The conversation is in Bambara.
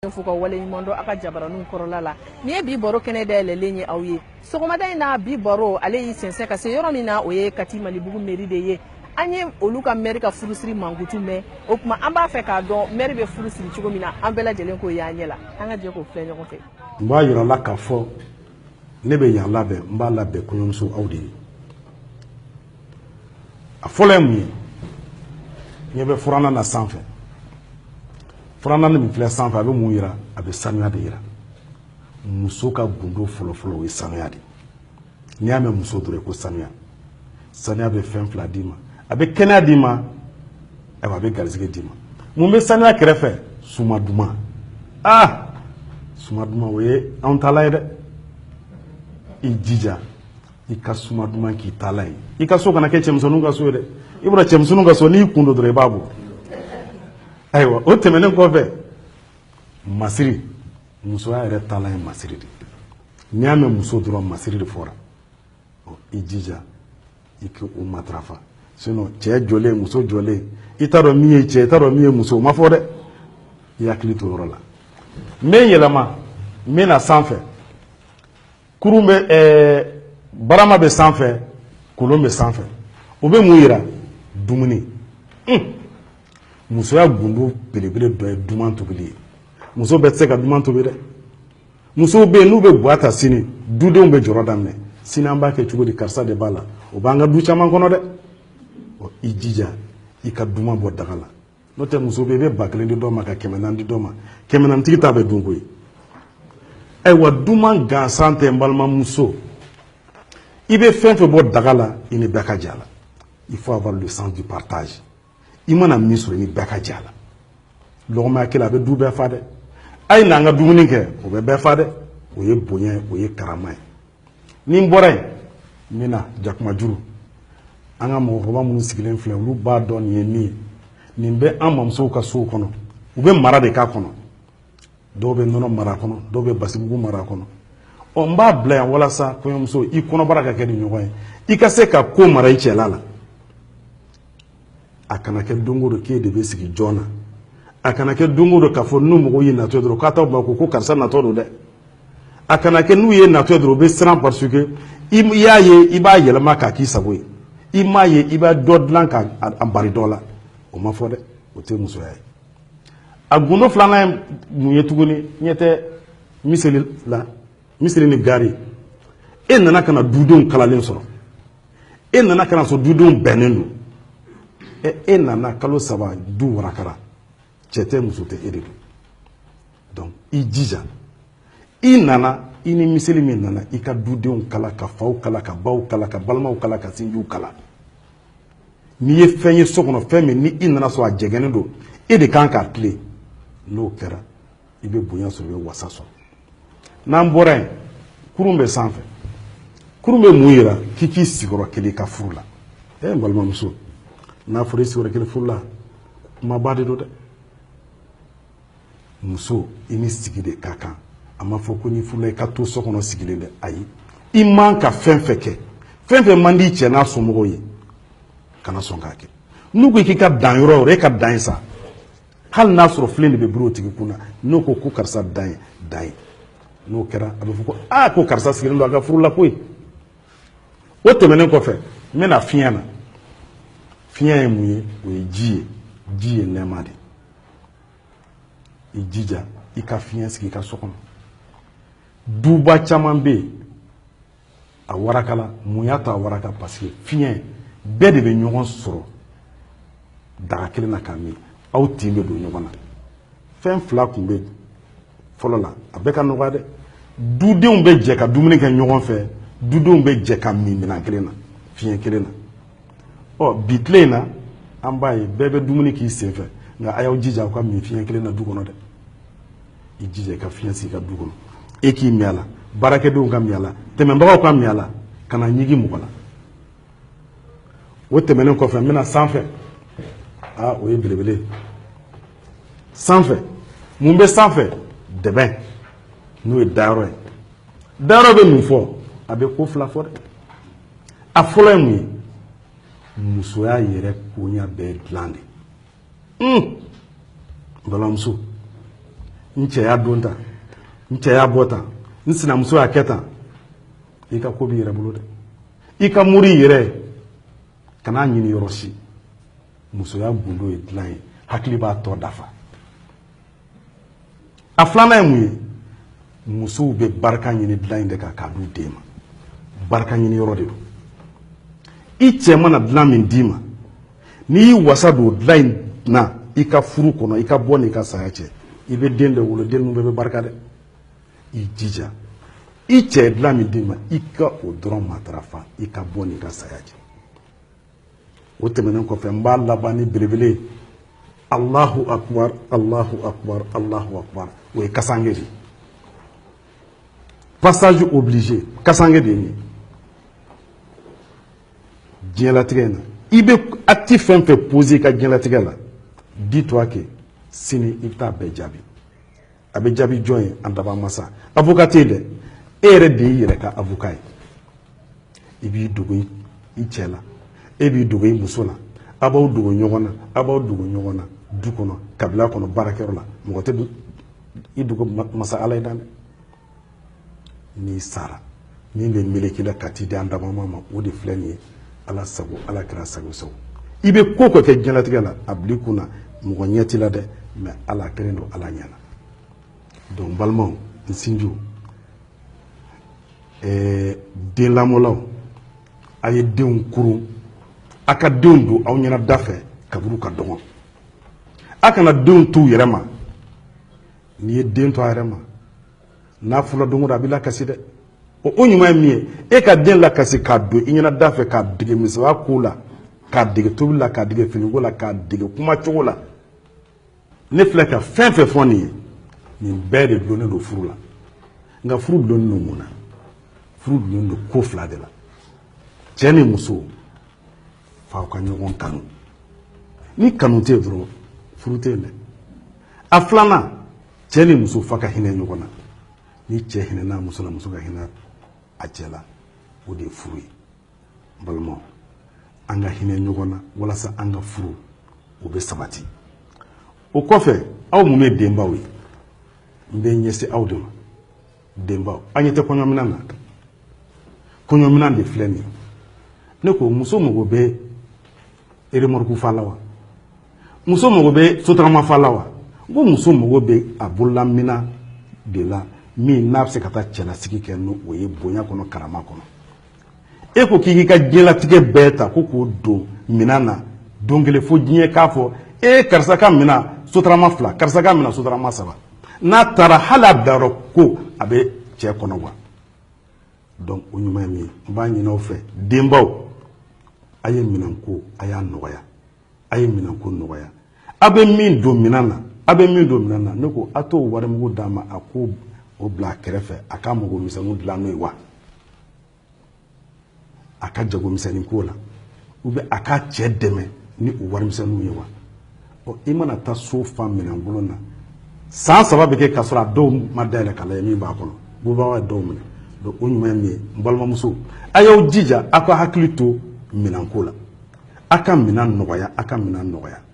Fuka wale imondo aka jabaranu korola la ni e bi boro kene da lelenye awye sogomada ina bi boro ale yi sense ka se yoro mina oye kati malibugu meri de ye anye oluka meri ka furusiri mangutu me o kuma amba fe ka don meri be furusiri chigo mina ambela jelen ko ya nyela anga je ko fe nyoko fe mba yoro la ka fo ne be ya labe mba labe kunyumso awdi afolem ni be furana na sanfe Frana ni mfile sanfa abe mu yira abe sanuya de yira muso ka gundo folo folo we sanuya de ni ame muso dure ko sanuya be fen fla dima abe kena dima e wa be garzige dima mu be sanuya krefe sumaduma sumaduma we on talaide ijija ika sumaduma ki talai ika so kana ke chemsonu ga so de ibra chemsonu ga so ni kundo dure babu aywa o temenen ko fe masiri muso ya re tala masiri ni ame muso duro masiri de fora o ijija iki o matrafa sino che jole muso jole itaro miye che itaro miye muso ma fode ya klito rola me yelama me na sanfe kurumbe barama be sanfe kolombe sanfe obe muyira dumuni muso ya gundo belebele do duman tobili muso be se ka duman tobile muso be nu be boata sini dudenw be joro damne sini amba ke chugo di karsa de bala o banga du chaman kono de o ijija ika duman bo dagala no te muso be bakle ndi do maka kemenan di do ma kemenan tigita be dungo yi e wa duman ga sante mbalma muso ibe fenfe bo dagala ini beka jala il faut avoir le sens du partage imana misro ni beka jala logma kila be dube fade ay na nga dumuni ke o be fade o ye bonye o ye karama ni mbore mina jakuma juru anga mo roba mun sigilen fle lu ba don ye ni be amamso ka so kono o be mara de ka kono do be nono mara kono do be basibugu mara kono o mba bla wala sa ko yomso I kono baraka ke ni nyoy I ka se ka ko mara I chelala akana ke dongo do ke de be sigi jona akana ke dongo do ka fo nu mo yi na to do ka ta ba ko karsa na to do de akana ke nu ye na to do be sran parce que ya ye iba yele maka ki saboy ima ye iba dodlan ka ambari dola o ma fo de o te muso ya aguno flana mu yetuguni nyete miseli ni gari nana kana dudon kalalen soro nana kana so dudon benendo nana kalo saba du warakara chete musote eredu donc ijija nana ini miseli min nana ika dudenw kala ka faw kala ka baw kala ka balmaw kala ka sinju kala ni ye fenye sokono femme ni nana so ajegene do de kan ka clé no kera ibe bonya so be wasaso nan boren kurumbe sanfe kurumbe muyira kiki sigoro kele ka furula balma muso na fure sigoro kele furula ma bade do de muso ini sigide kaka ama foko ni furula ka to sokono sigile de ayi iman ka fenfeke mandi che na somogo yi kana songa ke nugo kika dan yoro re ka dan sa hal nasro flende be bro tigi kuna no ko karsa dan no kera abe fuko ko karsa sigile ndo aga furula koy o temenen ko fe mena fiana muye o jiye nemade ijija ika fian sigi ka sokono duba chamambe a warakala muyata waraka parce que fian be de be nyogon soro daga kelen na kami aw timbe do nyogona fen fla kumbe folola abeka no wade dudenw be je ka dumuni ke nyogon fe dudenw be je ka mimina kelen na fian kelen na o bitlena ambaye bebe dumuni ki senfe nga ayaw jija ko mi fian kelen na dugono de ijije ka fian si ka dugono eki miala barake do ngam yala tememba ko am yala kana nyigi mukola wote menen ko fe mena sanfe o ye belebele sanfe mumbe sanfe deben no e daro be mu fo abe ko fla fo a folo mu muso ya yere ko nya be glande balamso n cɛya don tan n cɛya bɔ tan n sinamuso y'a kɛ tan i ka ko b'i yɛrɛ bolo dɛ i ka muri yɛrɛ kan'a ɲini yɔrɔ si musoya gundo ye dilan ye hakili b'a tɔ dafa a filanan ye mun ye musow bɛ barika ɲini dilan in de kan k'a d'u den ma barika ɲini yɔrɔ de don i cɛ mana dilan min d'i ma n'i y'i wasa don dilan in na i ka furu kɔnɔ i ka bɔ n'i ka saya cɛ i bɛ den de wolo den ninnu bɛɛ bɛ barika dɛ i jija i cɛ dilan min d'i ma i ka o dɔrɔn matarafa i ka bɔ n'i ka saya cɛ o tɛmɛnen kɔfɛ n b'a laban ni belebele Allahu akbar Allahu akbar Allahu akbar o ye kasange de passage obligé kasange de ye diɲɛlatigɛ in na i bɛ acte fɛn fɛn poser i ka diɲɛlatigɛ la dis-toi que sini i bɛ taa bɛɛ jaabi a bɛ jaabi jɔn ye an daba masa avocat tɛ dɛ e yɛrɛ de y'i yɛrɛ ka avocat ye i b'i dogo i cɛ la e b'i dogo i muso la a b'aw dogo ɲɔgɔn na a b'aw dogo ɲɔgɔn na du kɔnɔ kabila kɔnɔ baarakɛyɔrɔ la mɔgɔ tɛ i dogo masa ala ye dan dɛ n'i sara min bɛ meleke la ka t'i di an dabama ma o de filɛ nin ye ala sago ala kɛra sago sago i bɛ ko ko kɛ diɲɛlatigɛ la a bil'i kun na mɔgɔ ɲɛ t'i la dɛ mais ala kɛlen don ala ɲɛna donc balimaw n sinjiw den lamɔlaw a ye denw kurun a ka denw don aw ɲɛna da fɛ kaburu ka dɔgɔ a kana denw t'u yɛrɛ ma n'i ye den to a yɛrɛ ma n'a fɔra don o don a b'i lakasi dɛ o ɲuman ye min ye e ka den lakasi k'a don i ɲɛna da fɛ k'a dege misɛnya ko la k'a dege tobili la k'a dege finiko la k'a dege kumacogo la ne filɛ ka fɛn fɛn fɔ nin ye nin bɛɛ de dulonnen don furu la nka furu dulonnen don mun na furu dulonnen don ko fila de la cɛ ni muso f'aw ka ɲɔgɔn kanu ni kanu tɛ yen dɔrɔn furu tɛ yen dɛ a filanan cɛ ni muso f'a ka hinɛ ɲɔgɔn na ni cɛ hinɛna muso la muso ka hinɛ a cɛ la o de ye furu ye n balimaw an ka hinɛ ɲɔgɔn na walasa an ka furu o bɛ sabati o kɔfɛ aw mun ye denbaw ye n bɛ ɲɛsin aw de ma denbaw an ɲɛ tɛ kɔɲɔminan na kɔɲɔminan de filɛ nin ye ne ko muso mago bɛ remorque fa la wa muso mago bɛ sotarama fa la wa n ko muso mago bɛ a bololamina de la min n'a bɛ se ka taa cɛlasigi kɛ n'o ye bonya kɔnɔ karama kɔnɔ e ko k'i ka diɲɛlatigɛ bɛɛ ta ko k'o don minan na don kelen fo diɲɛ k'a fɔ karisa ka minan sotarama 2 karisa ka minan sotarama 3 n'a taara hali a bilayɔrɔ ko a bɛ cɛ kɔnɔ wa donc o ɲuman ye min ye n b'a ɲini aw fɛ denbaw a ye minanko a y'a nɔgɔya a ye minanko nɔgɔya a bɛ min don minan na a bɛ min don minan na ne ko a t'o warimugu d'a ma a ko o bila a kɛrɛfɛ a ka mɔgɔmisɛnninw dilan n'o ye wa a ka jagomisɛnnin ko la ou bien a ka cɛ dɛmɛ ni o warimisɛnninw ye wa i mana taa so fa minɛnkolon na san 3 bɛ kɛ k'a sɔrɔ a dɔw ma dayɛlɛ k'a lajɛ min b'a kɔnɔ gouvernement ye dɔw minɛ donc o ɲuman ye min ye n balimamuso a y'aw jija a ka hakili to minanko la a ka minan nɔgɔya a ka minan nɔgɔya